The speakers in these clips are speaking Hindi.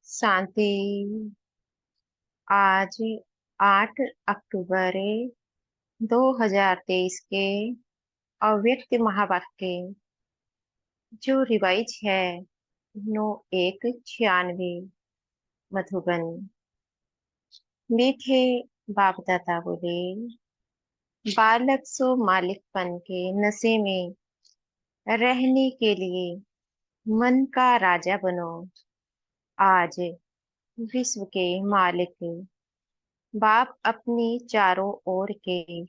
शांति। आज 8 अक्टूबर 2023 के अव्यक्त महावाक्य जो रिवाइज है 9196 मधुबन। मीठे बाप दादा बोले, बालक सो मालिकपन के नशे में रहने के लिए मन का राजा बनो। आज विश्व के मालिक बाप अपनी चारों ओर के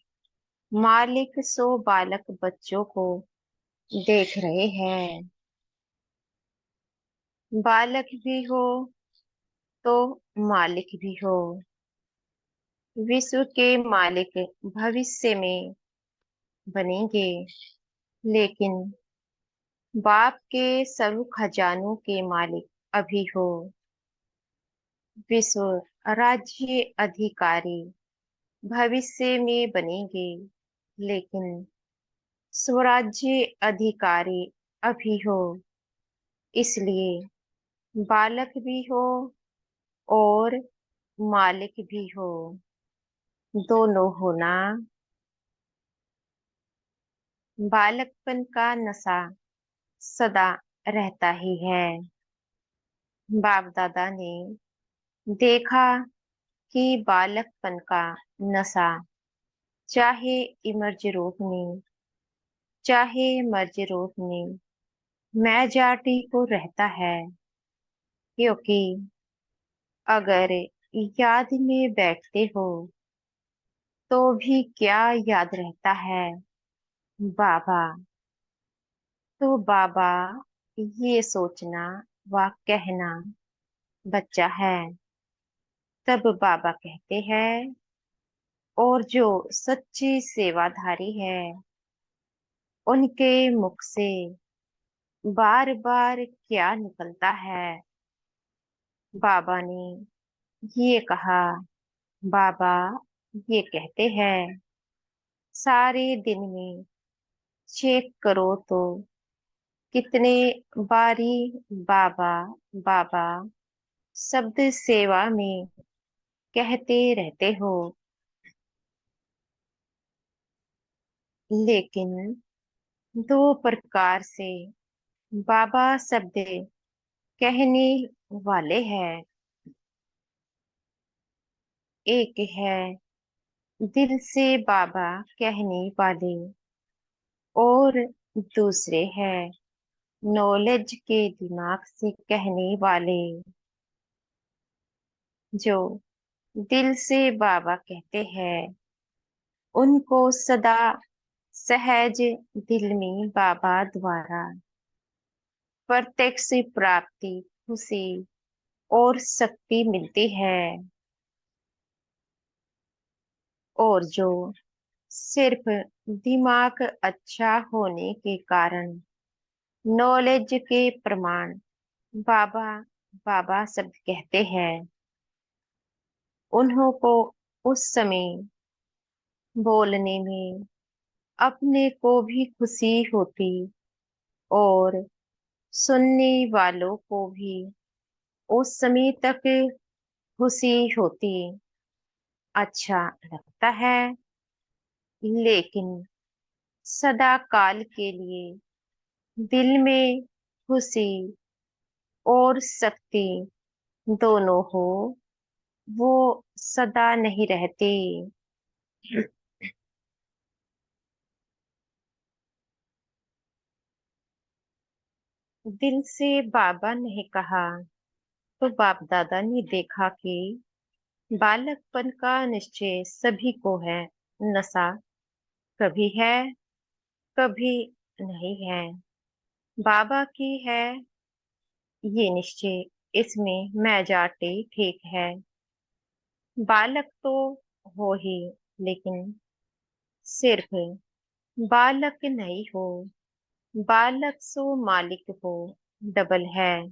मालिक सो बालक बच्चों को देख रहे हैं। बालक भी हो तो मालिक भी हो। विश्व के मालिक भविष्य में बनेंगे, लेकिन बाप के सर्व खजानों के मालिक अभी हो। विश्व राज्य अधिकारी भविष्य में बनेंगे, लेकिन स्वराज्य अधिकारी अभी हो। इसलिए बालक भी हो और मालिक भी हो, दोनों होना। बालकपन का नशा सदा रहता ही है। बाप दादा ने देखा कि बालकपन का नशा चाहे इमर्ज रूप में चाहे मर्ज रूप में मेजॉरिटी को रहता है, क्योंकि अगर याद में बैठते हो तो भी क्या याद रहता है? बाबा। तो बाबा ये सोचना व कहना बच्चा है। तब बाबा कहते हैं, और जो सच्ची सेवाधारी है उनके मुख से बार बार क्या निकलता है? बाबा ने ये कहा। बाबा ये कहते हैं, सारे दिन में चेक करो तो कितने बारी बाबा बाबा शब्द सेवा में कहते रहते हो। लेकिन दो प्रकार से बाबा शब्द कहने वाले हैं। एक है दिल से बाबा कहने वाले, और दूसरे हैं नॉलेज के दिमाग से कहने वाले। जो दिल से बाबा कहते हैं उनको सदा सहज दिल में बाबा द्वारा प्रत्यक्ष प्राप्ति, खुशी और शक्ति मिलती है। और जो सिर्फ दिमाग अच्छा होने के कारण नॉलेज के प्रमाण बाबा बाबा शब्द कहते हैं, उन्हों को उस समय बोलने में अपने को भी खुशी होती और सुनने वालों को भी उस समय तक खुशी होती, अच्छा लगता है। लेकिन सदा काल के लिए दिल में खुशी और शक्ति दोनों हो, वो सदा नहीं रहते। दिल से बाबा ने कहा तो बाप दादा ने देखा कि बालकपन का निश्चय सभी को है। नशा कभी है, कभी नहीं है। बाबा की है ये निश्चय, इसमें मेजॉरिटी ठीक है। बालक तो हो ही, लेकिन सिर्फ बालक नहीं हो। बालक सो मालिक हो, डबल है।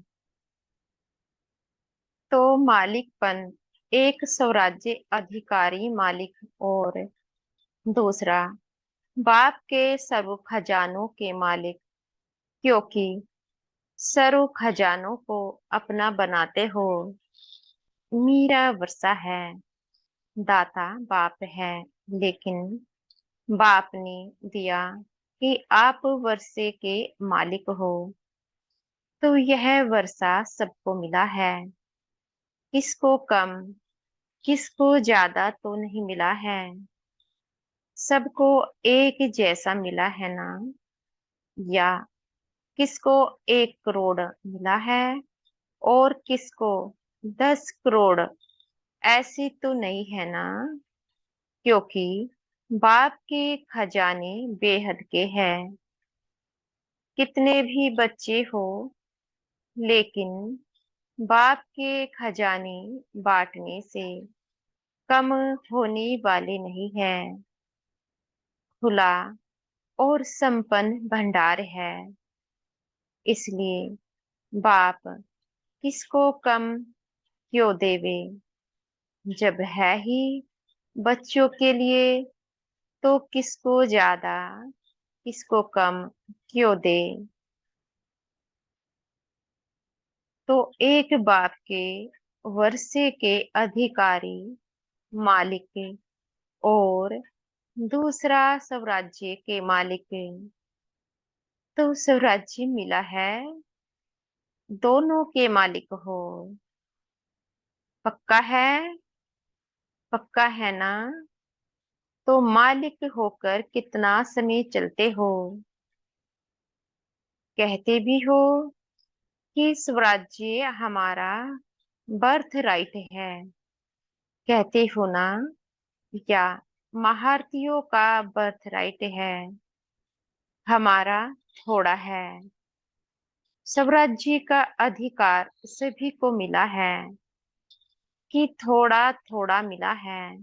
तो मालिकपन एक स्वराज्य अधिकारी मालिक, और दूसरा बाप के सर्व खजानों के मालिक, क्योंकि सरो खजानों को अपना बनाते हो। मीरा वर्षा है, दाता बाप है, लेकिन बाप ने दिया कि आप वर्षे के मालिक हो। तो यह वर्षा सबको मिला है, किसको कम किसको ज्यादा तो नहीं मिला है। सबको एक जैसा मिला है ना? या किसको 1 करोड़ मिला है और किसको 10 करोड़? ऐसी तो नहीं है ना, क्योंकि बाप के खजाने बेहद के हैं। कितने भी बच्चे हो, लेकिन बाप के खजाने बांटने से कम होने वाले नहीं है। खुला और संपन्न भंडार है, इसलिए बाप किसको कम क्यों देवे? जब है ही बच्चों के लिए, तो किसको ज्यादा किसको कम क्यों दे? तो एक बाप के वर्षे के अधिकारी मालिक और दूसरा स्वराज्य के मालिक। तो स्वराज्य मिला है, दोनों के मालिक हो। पक्का है? पक्का है ना? तो मालिक होकर कितना समय चलते हो? कहते भी हो कि स्वराज्य हमारा बर्थ राइट है। कहते हो ना? या महारथियों का बर्थ राइट है, हमारा थोड़ा है। स्वराज्य का अधिकार सभी को मिला है कि थोड़ा थोड़ा मिला है?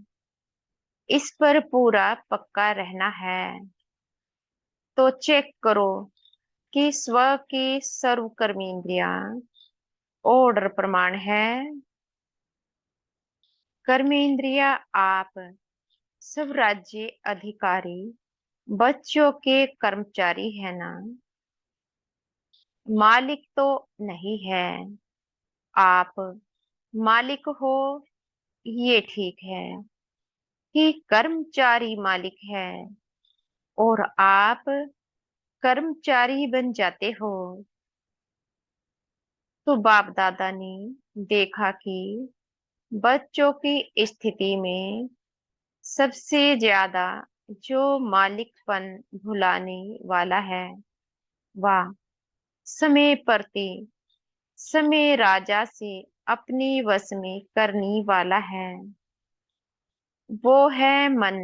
इस पर पूरा पक्का रहना है। तो चेक करो कि स्व की सर्व कर्मेंद्रियां ऑर्डर प्रमाण है। कर्मेंद्रिया आप सब राज्य अधिकारी बच्चों के कर्मचारी है ना? मालिक तो नहीं है। आप मालिक हो, ये ठीक है कि कर्मचारी मालिक है और आप कर्मचारी बन जाते हो। तो बाप दादा ने देखा कि बच्चों की स्थिति में सबसे ज्यादा जो मालिकपन भुलाने वाला है, वह समय प्रति समय राजा से अपने वश में करने वाला है। वो है मन।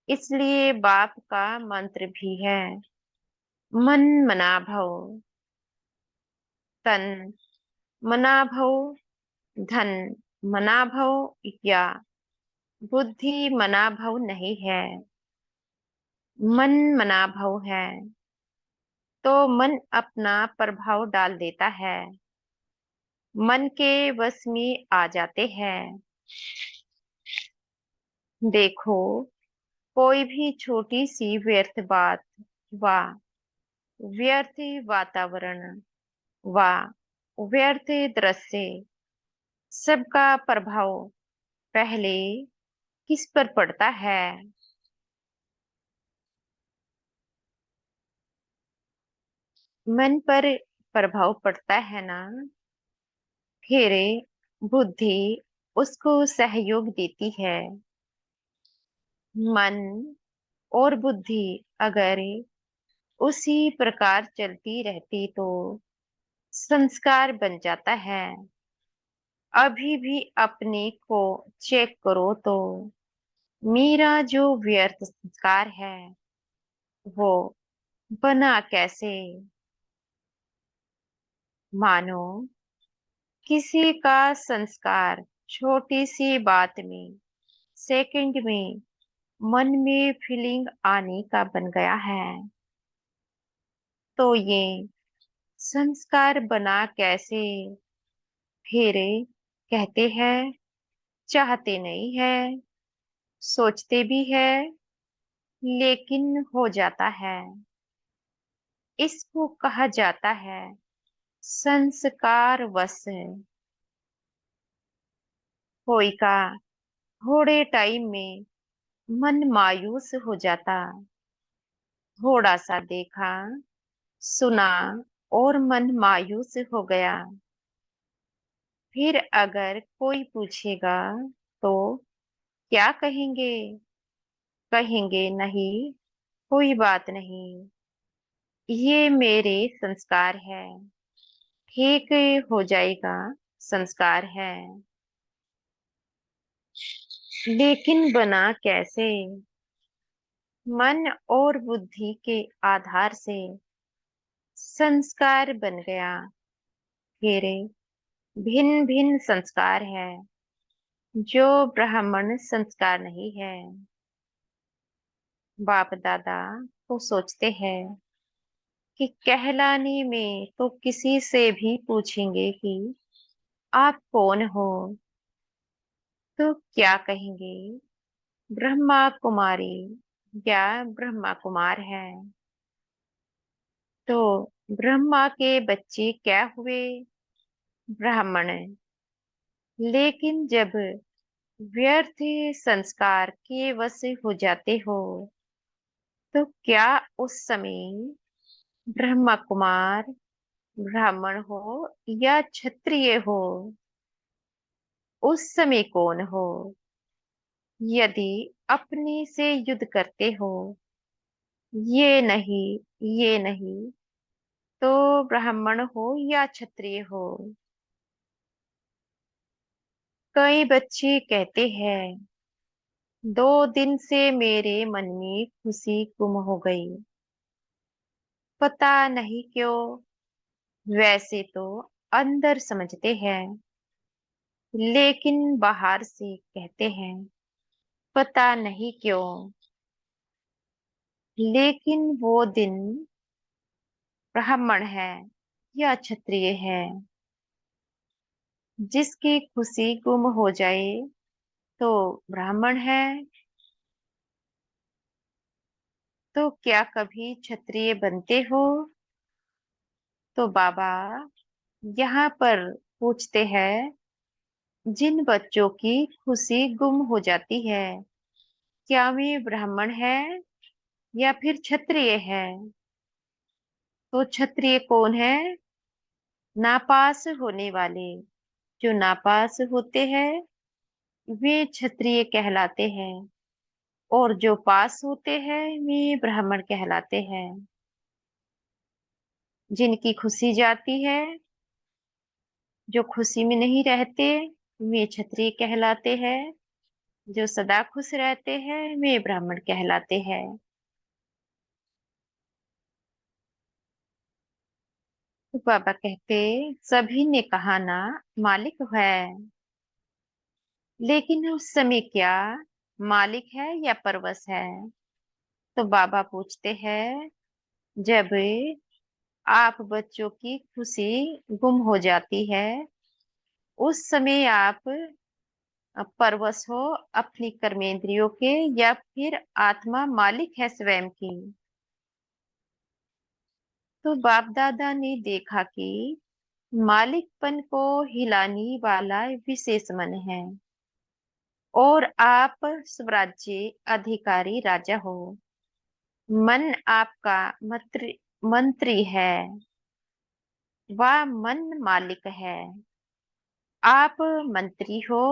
इसलिए बाप का मंत्र भी है, मन मना भव। तन मना भव, धन मना भव, या बुद्धि मना भव नहीं है, मन मना भव है। तो मन अपना प्रभाव डाल देता है, मन के वश में आ जाते हैं। देखो, कोई भी छोटी सी व्यर्थ बात व व्यर्थ वातावरण व व्यर्थ दृश्य, सबका प्रभाव पहले किस पर पड़ता है? मन पर प्रभाव पड़ता है ना? फिर बुद्धि उसको सहयोग देती है। मन और बुद्धि अगर उसी प्रकार चलती रहती तो संस्कार बन जाता है। अभी भी अपने को चेक करो तो मेरा जो व्यर्थ संस्कार है, वो बना कैसे? मानो किसी का संस्कार छोटी सी बात में सेकंड में मन में फीलिंग आने का बन गया है। तो ये संस्कार बना कैसे? फिर कहते हैं चाहते नहीं है, सोचते भी है, लेकिन हो जाता है। इसको कहा जाता है संस्कार वश कोई का थोड़े टाइम में मन मायूस हो जाता। थोड़ा सा देखा, सुना और मन मायूस हो गया। फिर अगर कोई पूछेगा तो क्या कहेंगे? कहेंगे नहीं, कोई बात नहीं, ये मेरे संस्कार है। ठीक हो जाएगा, संस्कार है। लेकिन बना कैसे? मन और बुद्धि के आधार से संस्कार बन गया। फिर भिन्न भिन्न संस्कार है जो ब्राह्मण संस्कार नहीं है। बाप दादा तो सोचते हैं कि कहलाने में तो किसी से भी पूछेंगे कि आप कौन हो, तो क्या कहेंगे? ब्रह्मा कुमारी या ब्रह्मा कुमार है। तो ब्रह्मा के बच्चे क्या हुए? ब्राह्मण। लेकिन जब व्यर्थ संस्कार के वश हो जाते हो तो क्या उस समय ब्रह्मा कुमार ब्राह्मण हो या क्षत्रिय हो? उस समय कौन हो? यदि अपने से युद्ध करते हो, ये नहीं, ये नहीं, तो ब्राह्मण हो या क्षत्रिय हो? कई बच्चे कहते हैं 2 दिन से मेरे मन में खुशी गुम हो गई, पता नहीं क्यों। वैसे तो अंदर समझते हैं, लेकिन बाहर से कहते हैं पता नहीं क्यों। लेकिन वो दिन ब्राह्मण है या क्षत्रिय है, जिसकी खुशी गुम हो जाए तो ब्राह्मण है। तो क्या कभी क्षत्रिय बनते हो? तो बाबा यहाँ पर पूछते हैं, जिन बच्चों की खुशी गुम हो जाती है, क्या वे ब्राह्मण है या फिर क्षत्रिय है? तो क्षत्रिय कौन है? नापास होने वाले। जो नापास होते हैं वे क्षत्रिय कहलाते हैं, और जो पास होते हैं वे ब्राह्मण कहलाते हैं। जिनकी खुशी जाती है, जो खुशी में नहीं रहते, वे क्षत्रिय कहलाते हैं। जो सदा खुश रहते हैं वे ब्राह्मण कहलाते हैं। तो बाबा कहते, सभी ने कहा ना मालिक है, लेकिन उस समय क्या मालिक है या परवश है? तो बाबा पूछते हैं, जब आप बच्चों की खुशी गुम हो जाती है, उस समय आप परवश हो अपनी कर्मेंद्रियों के, या फिर आत्मा मालिक है स्वयं की? तो बाप दादा ने देखा कि मालिकपन को हिलाने वाला विशेष मन है, और आप स्वराज्य अधिकारी राजा हो। मन आपका मंत्री मंत्री है, वह मन मालिक है। आप मंत्री हो,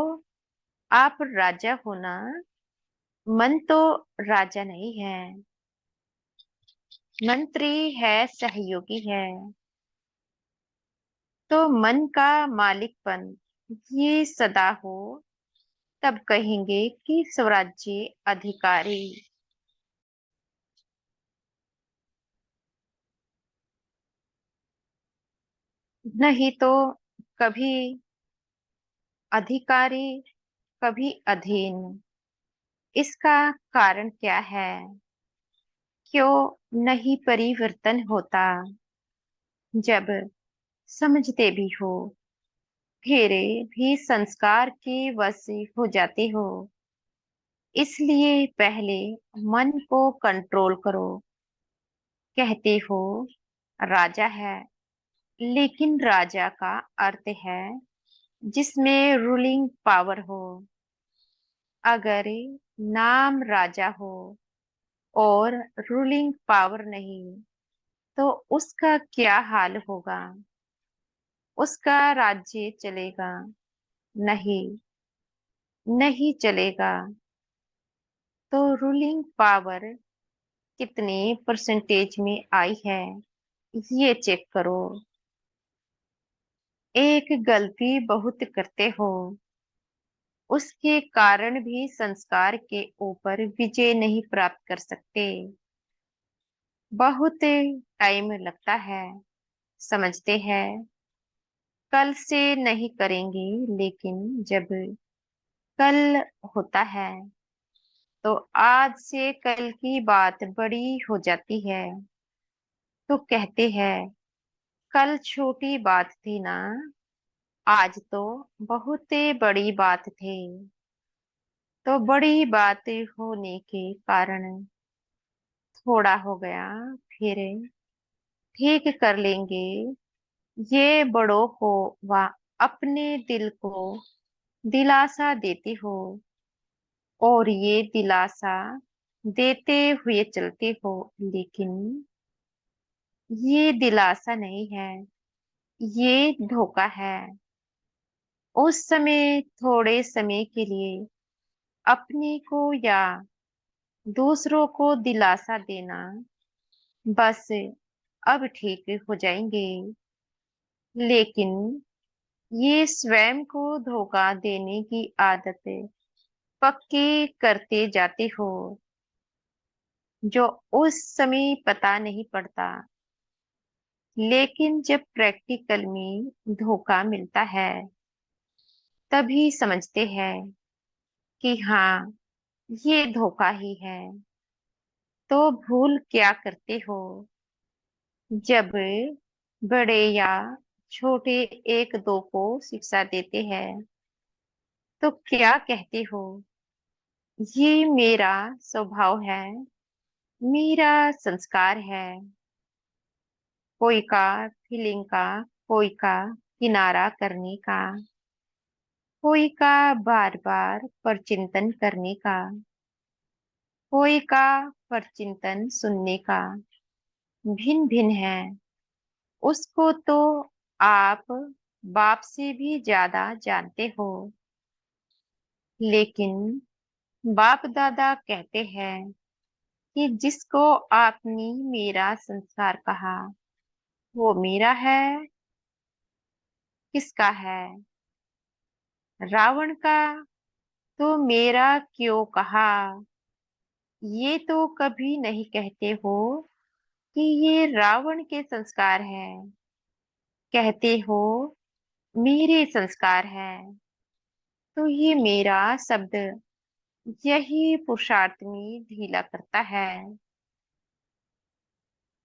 आप राजा हो ना। मन तो राजा नहीं है, मंत्री है, सहयोगी है। तो मन का मालिकपन ये सदा हो, तब कहेंगे कि स्वराज्य अधिकारी। नहीं तो कभी अधिकारी, कभी अधीन। इसका कारण क्या है? क्यों नहीं परिवर्तन होता? जब समझते भी हो, फिर भी संस्कार के वश हो जाते हो। इसलिए पहले मन को कंट्रोल करो। कहते हो राजा है, लेकिन राजा का अर्थ है जिसमें रूलिंग पावर हो। अगर नाम राजा हो और रूलिंग पावर नहीं, तो उसका क्या हाल होगा? उसका राज्य चलेगा? नहीं, नहीं चलेगा। तो रूलिंग पावर कितने परसेंटेज में आई है, ये चेक करो। एक गलती बहुत करते हो, उसके कारण भी संस्कार के ऊपर विजय नहीं प्राप्त कर सकते। बहुत टाइम लगता है, समझते हैं, कल से नहीं करेंगे, लेकिन जब कल होता है तो आज से कल की बात बड़ी हो जाती है। तो कहते हैं, कल छोटी बात थी ना, आज तो बहुत बड़ी बात थी। तो बड़ी बात होने के कारण थोड़ा हो गया, फिर ठीक कर लेंगे। ये बड़ों को व अपने दिल को दिलासा देती हो, और ये दिलासा देते हुए चलते हो। लेकिन ये दिलासा नहीं है, ये धोखा है। उस समय थोड़े समय के लिए अपने को या दूसरों को दिलासा देना, बस अब ठीक हो जाएंगे। लेकिन ये स्वयं को धोखा देने की आदत पक्की करते जाते हो, जो उस समय पता नहीं पड़ता। लेकिन जब प्रैक्टिकल में धोखा मिलता है, तभी समझते हैं कि हाँ, ये धोखा ही है। तो भूल क्या करते हो? जब बड़े या छोटे एक दो को शिक्षा देते हैं, तो क्या कहते हो? ये मेरा स्वभाव है, मेरा संस्कार है। कोई का फीलिंग का, कोई का किनारा करने का, कोई का बार बार परचिंतन करने का, कोई का परचिंतन सुनने का। भिन्न भिन्न है। उसको तो आप बाप से भी ज्यादा जानते हो। लेकिन बाप दादा कहते हैं कि जिसको आपने मेरा संस्कार कहा, वो मेरा है। किसका है? रावण का। तो मेरा क्यों कहा? ये तो कभी नहीं कहते हो कि ये रावण के संस्कार है। कहते हो मेरे संस्कार है। तो ये मेरा शब्द यही पुरुषार्थ में ढीला करता है।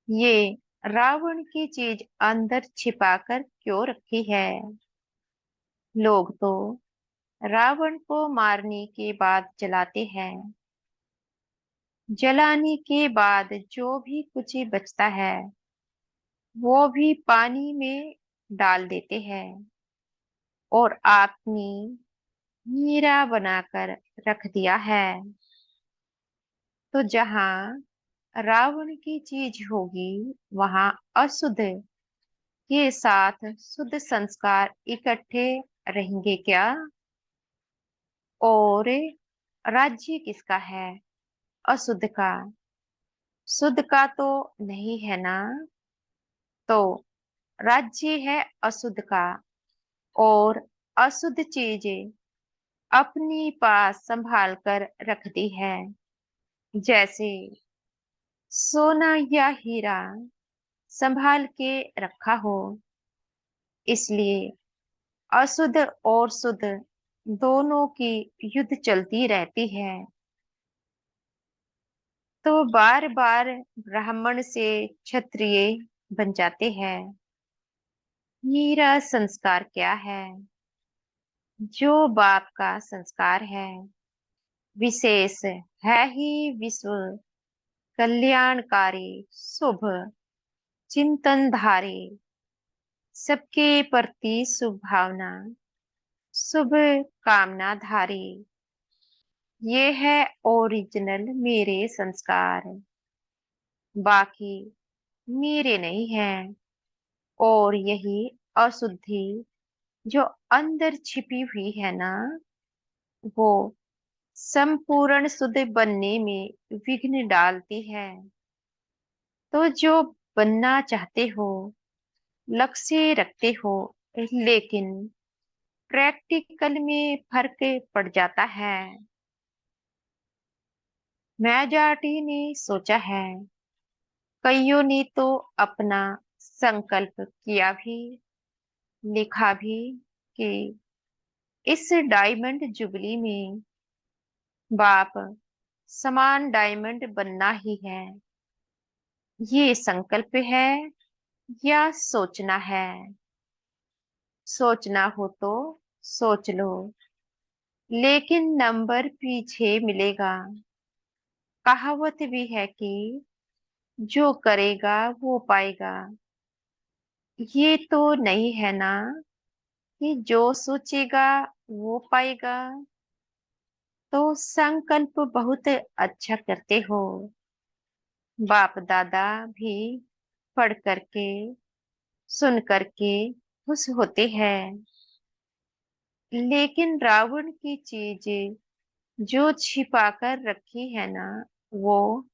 ये रावण की चीज अंदर छिपाकर क्यों रखी है? लोग तो रावण को मारने के बाद जलाते हैं। जलाने के बाद जो भी कुछ बचता है, वो भी पानी में डाल देते हैं और आपने हीरा बनाकर रख दिया है। तो जहां रावण की चीज होगी, वहां अशुद्ध के साथ शुद्ध संस्कार इकट्ठे रहेंगे क्या? और राज्य किसका है? अशुद्ध का। शुद्ध का तो नहीं है ना। तो राज्य है अशुद्ध का, और अशुद्ध चीजें अपने पास संभाल कर रख दी है, जैसे सोना या हीरा संभाल के रखा हो। इसलिए अशुद्ध और शुद्ध दोनों की युद्ध चलती रहती है। तो बार बार ब्राह्मण से क्षत्रिय बन जाते हैं। मेरा संस्कार क्या है? जो बाप का संस्कार है, विशेष है ही विश्व कल्याणकारी, शुभ चिंतनधारी, सबके प्रति शुभ भावना, शुभ कामना धारी। ये है ओरिजिनल मेरे संस्कार, बाकी मेरे नहीं हैं। और यही अशुद्धि जो अंदर छिपी हुई है ना, वो संपूर्ण शुद्ध बनने में विघ्न डालती है। तो जो बनना चाहते हो, लक्ष्य रखते हो, लेकिन प्रैक्टिकल में फर्क पड़ जाता है। मेजॉरिटी ने सोचा है, कईयों ने तो अपना संकल्प किया भी, लिखा भी कि इस डायमंड जुबली में बाप समान डायमंड बनना ही है। ये संकल्प है या सोचना है? सोचना हो तो सोच लो, लेकिन नंबर पीछे मिलेगा। कहावत भी है कि जो करेगा वो पाएगा। ये तो नहीं है ना कि जो सोचेगा वो पाएगा। तो संकल्प बहुत अच्छा करते हो। बाप दादा भी पढ़ करके, सुन करके खुश होते हैं। लेकिन रावण की चीज जो छिपा कर रखी है ना, वो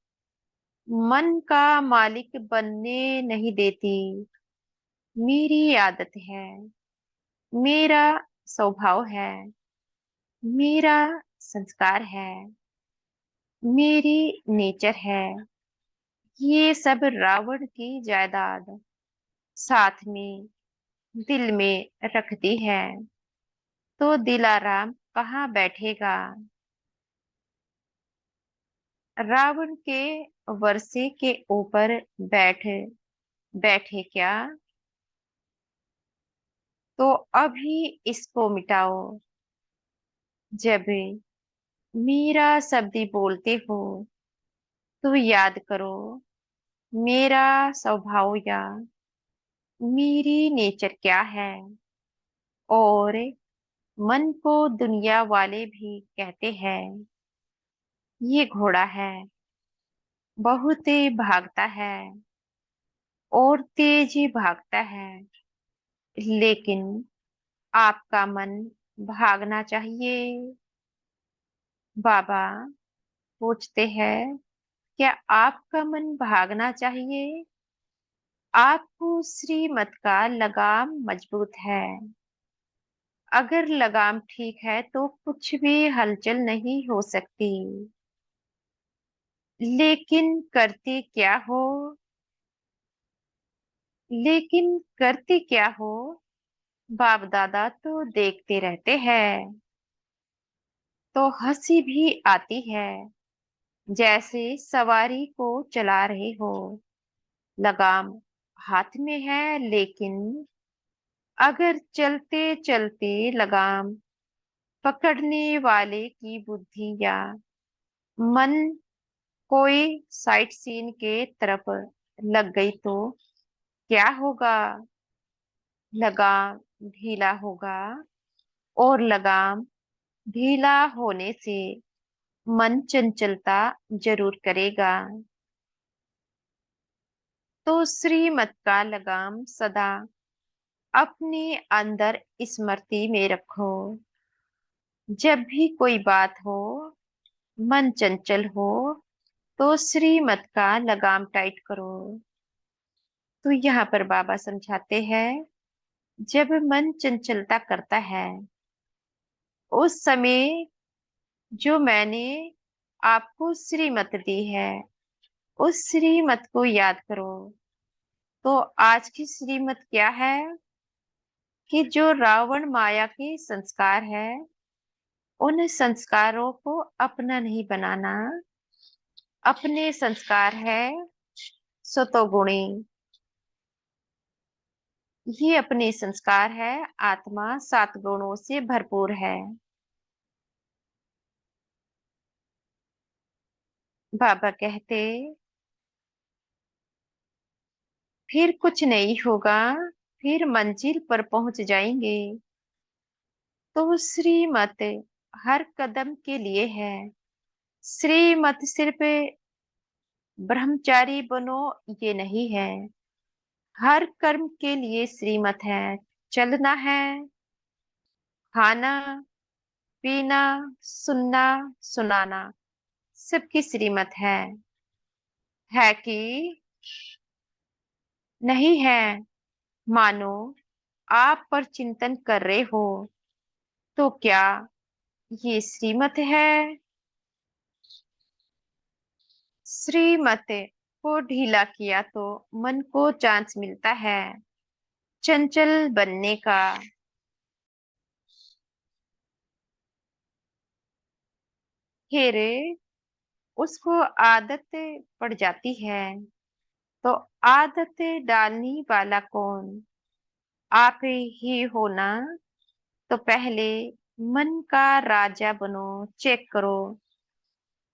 मन का मालिक बनने नहीं देती। मेरी आदत है, मेरा स्वभाव है, मेरा संस्कार है, मेरी नेचर है। ये सब रावण की जायदाद साथ में दिल में रखती है। तो दिलाराम कहाँ बैठेगा? रावण के वर्षे के ऊपर बैठे क्या? तो अभी इसको मिटाओ। जब मीरा शब्दी बोलते हो तो याद करो, मेरा स्वभाव या मेरी नेचर क्या है। और मन को दुनिया वाले भी कहते हैं, ये घोड़ा है, बहुत भागता है और तेज ही भागता है। लेकिन आपका मन भागना चाहिए। बाबा पूछते हैं, क्या आपका मन भागना चाहिए? आपको श्रीमत का लगाम मजबूत है। अगर लगाम ठीक है तो कुछ भी हलचल नहीं हो सकती। लेकिन करते क्या हो? लेकिन करते क्या हो? बाप दादा तो देखते रहते हैं, तो हंसी भी आती है। जैसे सवारी को चला रहे हो, लगाम हाथ में है, लेकिन अगर चलते चलते लगाम पकड़ने वाले की बुद्धि या मन कोई साइट सीन के तरफ लग गई तो क्या होगा? लगाम ढीला होगा, और लगाम ढीला होने से मन चंचलता जरूर करेगा। तो श्रीमत का लगाम सदा अपने अंदर स्मृति में रखो। जब भी कोई बात हो, मन चंचल हो, तो श्रीमत का लगाम टाइट करो। तो यहाँ पर बाबा समझाते हैं, जब मन चंचलता करता है, उस समय जो मैंने आपको श्रीमत दी है, उस श्रीमत को याद करो। तो आज की श्रीमत क्या है? कि जो रावण माया के संस्कार है, उन संस्कारों को अपना नहीं बनाना। अपने संस्कार है सतोगुणी। ये अपने संस्कार है, आत्मा 7 गुणों से भरपूर है। बाबा कहते, फिर कुछ नहीं होगा, फिर मंजिल पर पहुंच जाएंगे। तो श्रीमत हर कदम के लिए है। श्रीमत सिर्फ ब्रह्मचारी बनो ये नहीं है। हर कर्म के लिए श्रीमत है। चलना है, खाना, पीना, सुनना, सुनाना, सबकी श्रीमत है कि नहीं है। मानो आप पर चिंतन कर रहे हो, तो क्या ये श्रीमत है? श्रीमत को ढीला किया तो मन को चांस मिलता है चंचल बनने का। फिर उसको आदत पड़ जाती है। तो आदत डालने वाला कौन? आप ही हो ना। तो पहले मन का राजा बनो। चेक करो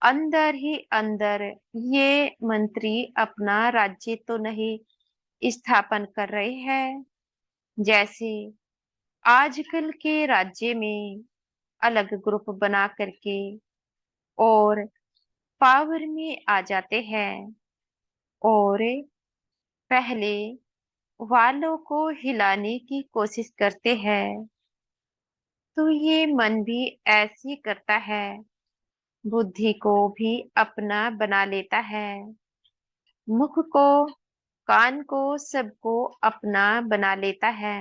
अंदर ही अंदर, ये मंत्री अपना राज्य तो नहीं स्थापन कर रहे हैं, जैसे आजकल के राज्य में अलग ग्रुप बना करके और पावर में आ जाते हैं और पहले वालों को हिलाने की कोशिश करते हैं। तो ये मन भी ऐसी करता है, बुद्धि को भी अपना बना लेता है, मुख को, कान को, सबको अपना बना लेता है।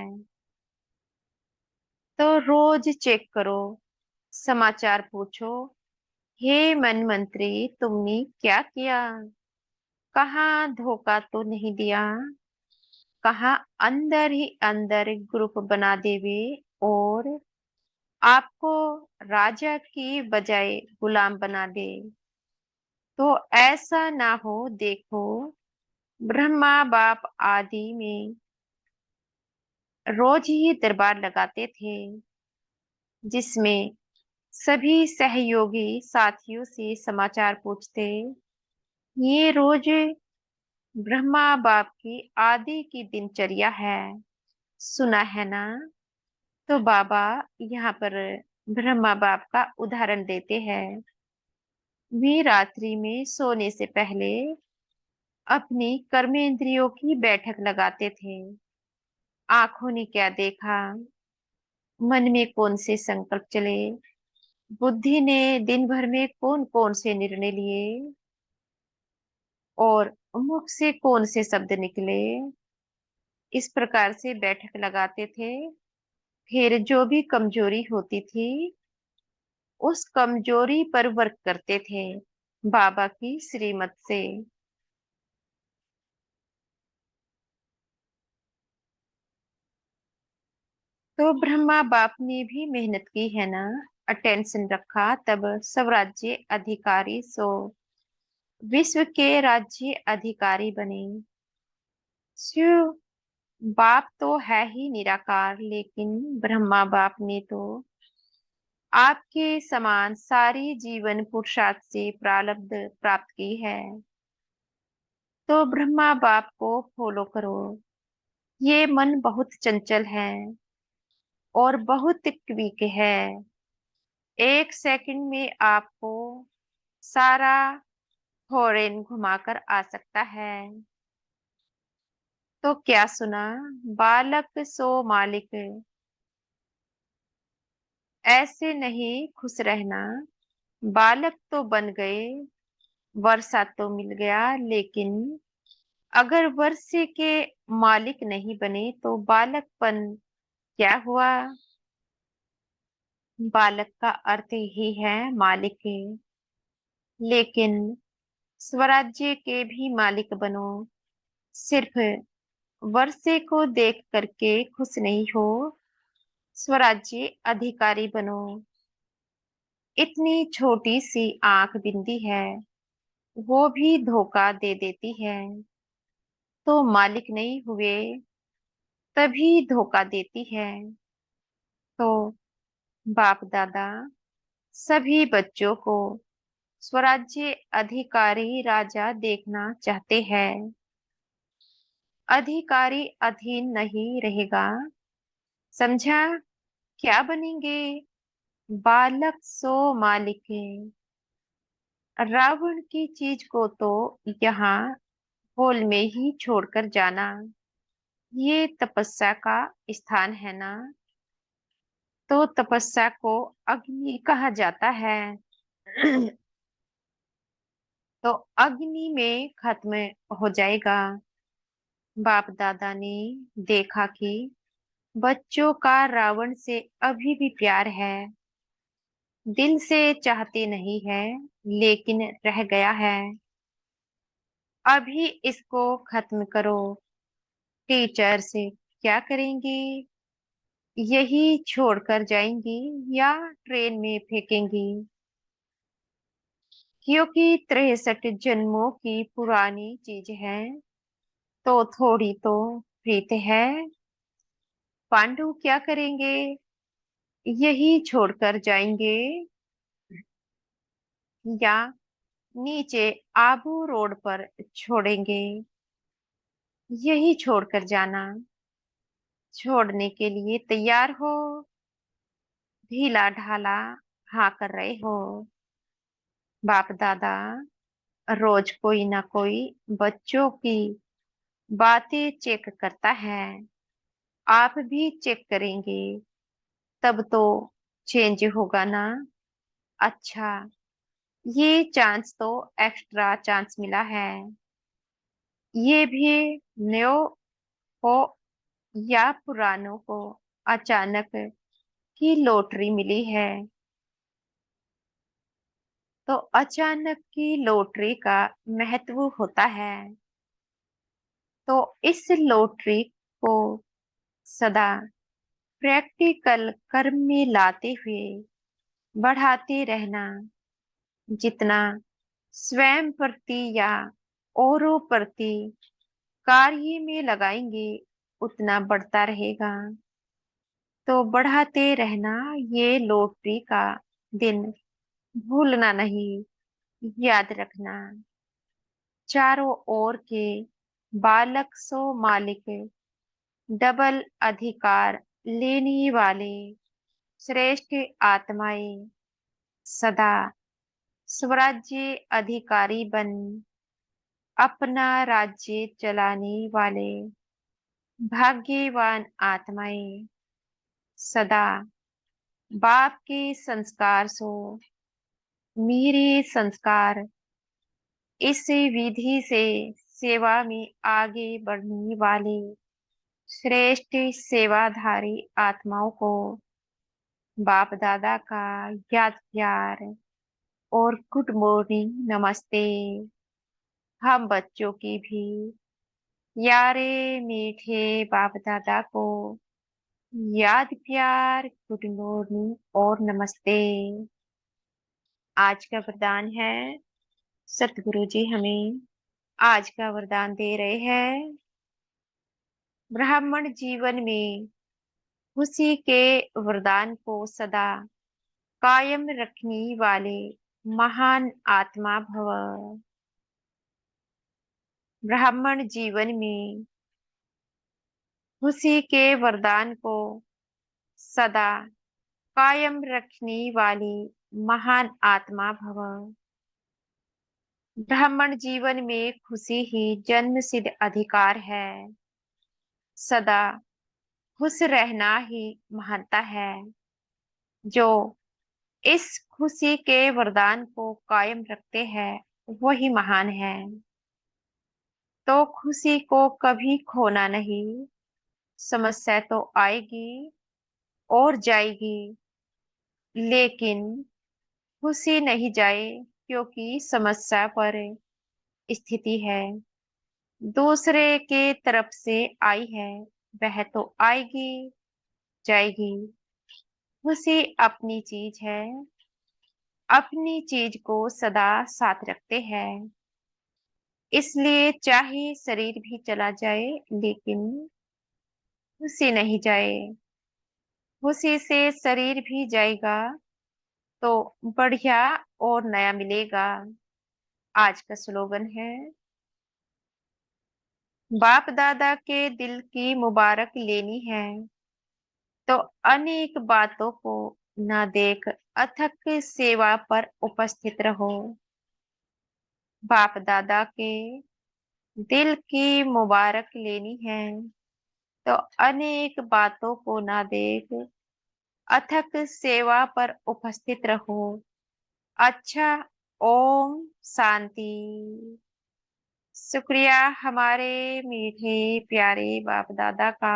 तो रोज चेक करो, समाचार पूछो, हे मन मंत्री तुमने क्या किया? कहाँ धोखा तो नहीं दिया? कहाँ अंदर ही अंदर ग्रुप बना देवे और आपको राजा की बजाय गुलाम बना दे? तो ऐसा ना हो। देखो ब्रह्मा बाप आदि में रोज ही दरबार लगाते थे, जिसमें सभी सहयोगी साथियों से समाचार पूछते। ये रोज ब्रह्मा बाप की आदि की दिनचर्या है, सुना है ना? तो बाबा यहाँ पर ब्रह्मा बाप का उदाहरण देते हैं। वे रात्रि में सोने से पहले अपनी कर्मेंद्रियों की बैठक लगाते थे। आंखों ने क्या देखा, मन में कौन से संकल्प चले, बुद्धि ने दिन भर में कौन कौन से निर्णय लिए और मुख से कौन से शब्द निकले, इस प्रकार से बैठक लगाते थे। फिर जो भी कमजोरी होती थी उस कमजोरी पर वर्क करते थे बाबा की श्रीमत से। तो ब्रह्मा बाप ने भी मेहनत की है ना, अटेंशन रखा, तब स्वराज्य अधिकारी सो विश्व के राज्य अधिकारी बने। शिव बाप तो है ही निराकार, लेकिन ब्रह्मा बाप ने तो आपके समान सारी जीवन पुरुषार्थ से प्रारब्ध प्राप्त की है। तो ब्रह्मा बाप को फॉलो करो। ये मन बहुत चंचल है और बहुत क्विक है। एक सेकंड में आपको सारा फॉरेन घुमाकर आ सकता है। तो क्या सुना? बालक सो मालिक, ऐसे नहीं खुश रहना। बालक तो बन गए, वर्षा तो मिल गया, लेकिन अगर वर्षे के मालिक नहीं बने तो बालकपन क्या हुआ? बालक का अर्थ ही है मालिक, लेकिन स्वराज्य के भी मालिक बनो। सिर्फ वर्षे को देख करके खुश नहीं हो, स्वराज्य अधिकारी बनो। इतनी छोटी सी आंख बिंदी है, वो भी धोखा दे देती है। तो मालिक नहीं हुए तभी धोखा देती है। तो बाप दादा सभी बच्चों को स्वराज्य अधिकारी राजा देखना चाहते हैं। अधिकारी अधीन नहीं रहेगा। समझा? क्या बनेंगे? बालक सो मालिक है। रावण की चीज को तो यहाँ होल में ही छोड़कर जाना। ये तपस्या का स्थान है ना। तो तपस्या को अग्नि कहा जाता है। तो अग्नि में खत्म हो जाएगा। बाप दादा ने देखा कि बच्चों का रावण से अभी भी प्यार है। दिल से चाहते नहीं है, लेकिन रह गया है। अभी इसको खत्म करो। टीचर से क्या करेंगी? यही छोड़कर जाएंगी या ट्रेन में फेंकेंगी? क्योंकि 63 जन्मों की पुरानी चीज है, तो थोड़ी तो प्रीत है। पांडु क्या करेंगे? यही छोड़कर जाएंगे या नीचे आबू रोड पर छोड़ेंगे? यही छोड़कर जाना। छोड़ने के लिए तैयार हो? ढीला ढाला हाँ कर रहे हो? बाप दादा रोज कोई ना कोई बच्चों की बातें चेक करता है। आप भी चेक करेंगे, तब तो चेंज होगा ना। अच्छा, ये चांस तो एक्स्ट्रा चांस मिला है। ये भी न्यो हो या पुरानों को अचानक की लॉटरी मिली है। तो अचानक की लॉटरी का महत्व होता है। तो इस लॉटरी को सदा प्रैक्टिकल कर्म में लाते हुए बढ़ाते रहना। जितना स्वयं प्रति या औरों प्रति कार्य में लगाएंगे, उतना बढ़ता रहेगा। तो बढ़ाते रहना। ये लॉटरी का दिन भूलना नहीं, याद रखना। चारों ओर के बालक सो मालिक, डबल अधिकार लेने वाले श्रेष्ठ आत्माएं, सदा स्वराज्य अधिकारी बन अपना राज्य चलाने वाले भाग्यवान आत्माएं, सदा बाप के संस्कार सो मेरे संस्कार, इस विधि से सेवा में आगे बढ़ने वाले श्रेष्ठ सेवाधारी आत्माओं को बाप दादा का याद प्यार और गुड मॉर्निंग नमस्ते। हम बच्चों की भी यारे मीठे बाप दादा को याद प्यार, गुड मॉर्निंग और नमस्ते। आज का वरदान है, सतगुरु जी हमें आज का वरदान दे रहे हैं। ब्राह्मण जीवन में खुशी के वरदान को सदा कायम रखने वाले महान आत्मा भव। ब्राह्मण जीवन में खुशी के वरदान को सदा कायम रखने वाली महान आत्मा भव। ब्राह्मण जीवन में खुशी ही जन्म सिद्ध अधिकार है। सदा खुश रहना ही महानता है। जो इस खुशी के वरदान को कायम रखते हैं, वही महान है। तो खुशी को कभी खोना नहीं। समस्या तो आएगी और जाएगी, लेकिन खुशी नहीं जाए, क्योंकि समस्या पर स्थिति है, दूसरे के तरफ से आई है। वह तो आएगी जाएगी। खुशी अपनी चीज है, अपनी चीज को सदा साथ रखते हैं। इसलिए चाहे शरीर भी चला जाए, लेकिन खुशी नहीं जाए। खुशी से शरीर भी जाएगा तो बढ़िया और नया मिलेगा। आज का स्लोगन है, बाप दादा के दिल की मुबारक लेनी है तो अनेक बातों को न देख अथक सेवा पर उपस्थित रहो। बाप दादा के दिल की मुबारक लेनी है तो अनेक बातों को न देख अथक सेवा पर उपस्थित रहो। अच्छा। ओम शांति। शुक्रिया हमारे मीठे प्यारे बाप दादा का।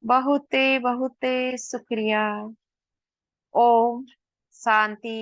बहुत बहुत शुक्रिया। ओम शांति।